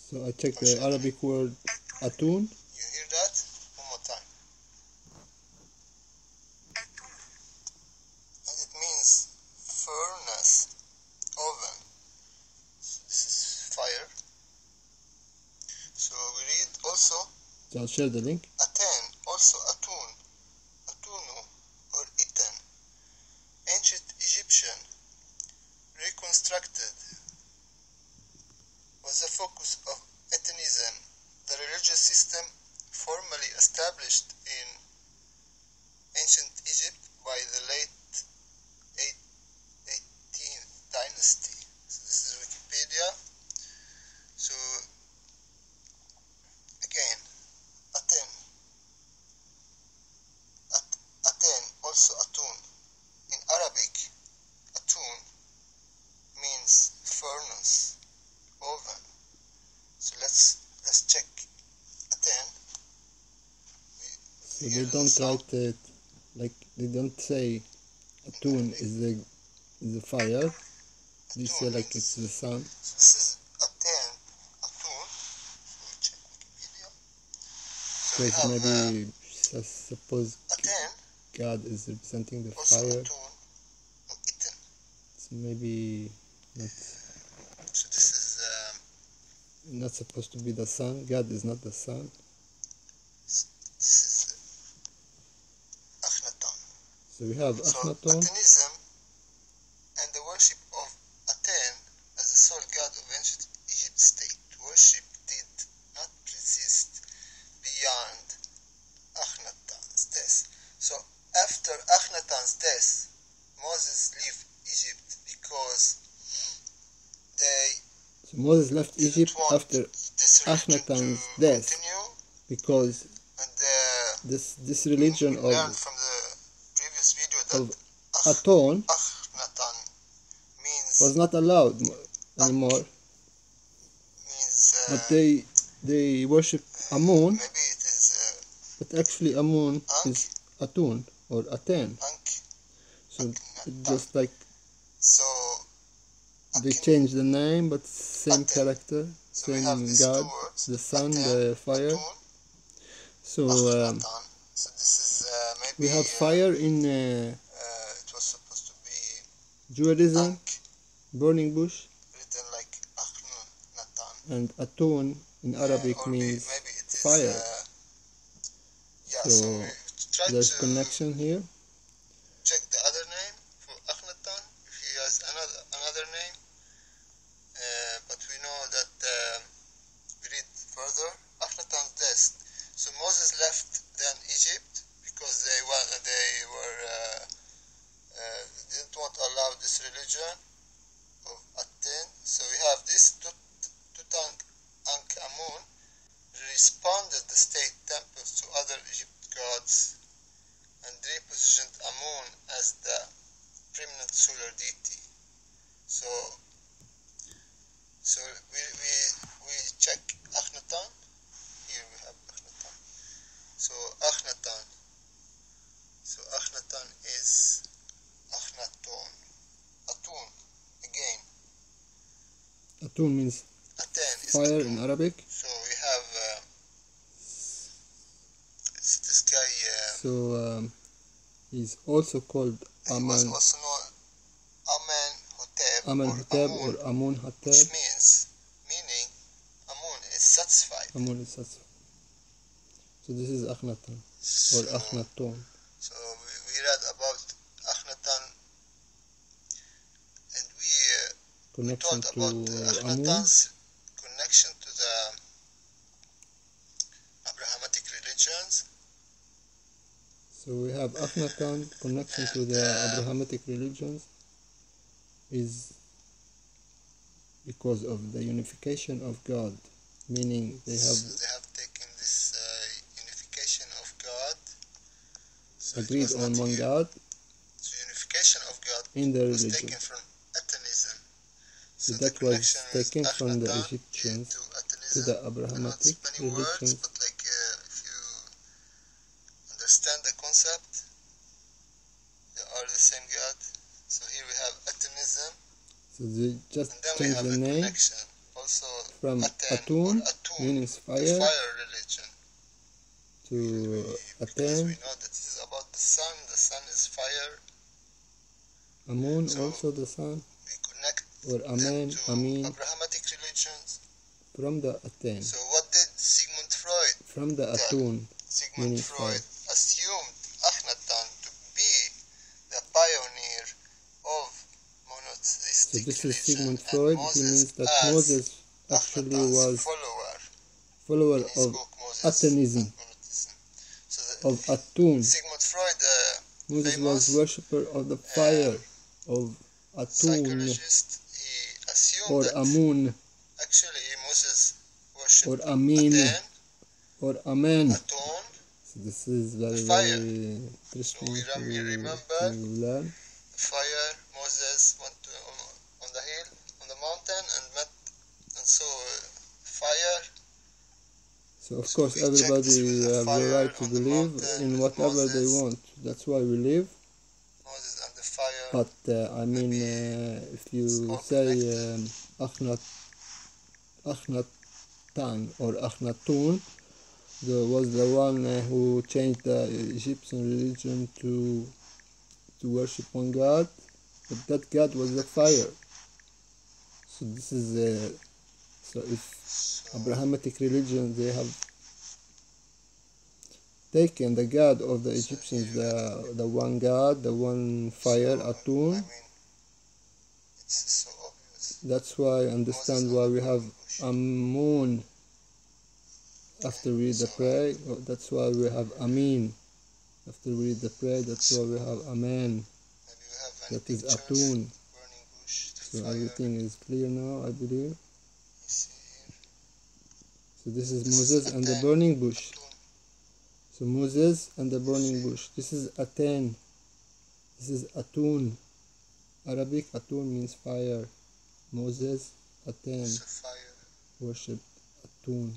So I check the Arabic word Atun. You hear that? One more time. And it means furnace, oven. So this is fire. So we read also So I'll share the link. Aten, also Atun, Atunu, or Aten, ancient Egyptian, reconstructed, was the focus of Atenism, the religious system formally established in ancient Egypt by the late 18th dynasty. So this is Wikipedia. So again, Aten, Aten, also Atun. In Arabic, Atun means furnace, oven. So let's check Aten. So they don't write it like they don't say Atun is the fire. They say like it's the sun. So this is Aten, Atun. So check Wikipedia. So we Because have maybe suppose Aten, God is representing the also fire. Atun, or Aten. It's maybe So this is not supposed to be the sun. God is not the sun. this is Akhenaten. So we have So Akhenaten. Atenism and the worship of Aten as the sole god of ancient Egypt state. Worship did not persist beyond Akhenaten's death. So after Akhenaten's death, Moses left Egypt because So Moses left they Egypt didn't want after this religion Akhenaten's to death continue, because and this religion we of learned from the previous video that Aton Akhenaten means was not allowed anymore. But they worship Amun, maybe it is but actually Amun Ankh, is Atun or Aten. Ankh. So it's just like So they changed the name, but same Aten. character, So we same have these God, two words, the sun, Aten, the fire. Atun, So Akhenaten. So this is maybe we have fire in it was supposed to be Judaism, Ankh, burning bush, written like Akhenaten. and Atun in Arabic Or means maybe it is fire. yeah. So So we try there's to connection here. check the other name for Akhenaten if he has another name. But we know that we read further Akhenaten's death. So Moses left then Egypt because they didn't want to allow this religion of Aten. So we have this Toat-Ank-Amon responded the state temples to other Egypt gods and repositioned Amun as the preeminent solar deity. So we check Akhenaten. Here we have Akhenaten. So Akhenaten. So Akhenaten is Akhenaton. Atun again. Atun means Aten is fire Atun. in Arabic. So we have it's this guy. So he's also called He was also known Amenhotep Amun, or Amun-Hotep. which meaning Amun is satisfied. Amun is satisfied. So this is Akhenaten or Akhenaton. So we read about Akhenaten and we Connection thought to about Amun. Akhenaten's connection to the Abrahamic religions. So we have Akhenaten connection to the Abrahamic religions is because of the unification of God, meaning they have taken this unification of God. So agreed on one God. So unification of God in the was religion. taken from Atenism. So that was taken from the Egyptians to the Abrahamic religions. But like if you understand the concept, they are the same God. So here we have Atenism, So they just and then we changed have the a name. connection also from Aten, Atun, meaning the fire, fire religion. to Because we Aten. know that this is about the sun is fire. Amun, So also the sun, we connect or them Amen, to Amin, Abrahamic religions. from the Aten, So what did Sigmund Freud from the tell? Atun, Sigmund meaning Freud fire. assumed Akhenaten to be the pioneer of So monotheistic this is religion, Sigmund and Freud. He Moses means that as Moses actually Akhenaten's was follower follower in his of book Moses Atenism, and Monotheism. So of Atun. Sigmund Freud, Moses was famous worshipper of the fire, of Atun, psychologist, he assumed or that Amun, actually Moses worshipped or Amin, Aten, or Amen. Aton, So this is the very, fire. very So interesting we to remember learn. the fire. Moses went on the hill, on the mountain, and saw fire. So of So course he checked everybody with the have the fire right to on the believe mountain in with whatever they Moses, want. That's why we live. Moses and the fire. But I mean, Maybe if it's you all say connected. Akhenaten or Akhenatun, was the one who changed the Egyptian religion to worship one god, but that god was the fire. So this is so if So Abrahamic religion, they have taken the god of the so Egyptians, here we have the one god, the one fire, I Atun. mean it's so obvious. That's why I Moses understand and why the we have burning bush. Amun after we read the So prayer. That's why we have Amin after we read the prayer. That's why we have Amen. maybe we have any That is pictures. Atun. Burning bush, the So fire. everything is clear now, I believe. You see here. So this is This is Moses and the Aten, burning bush. Atun. So Moses and the burning See. bush. This is Aten. This is Atun. Arabic Atun means fire. Moses, Aten, It's a fire. worshipped Atun.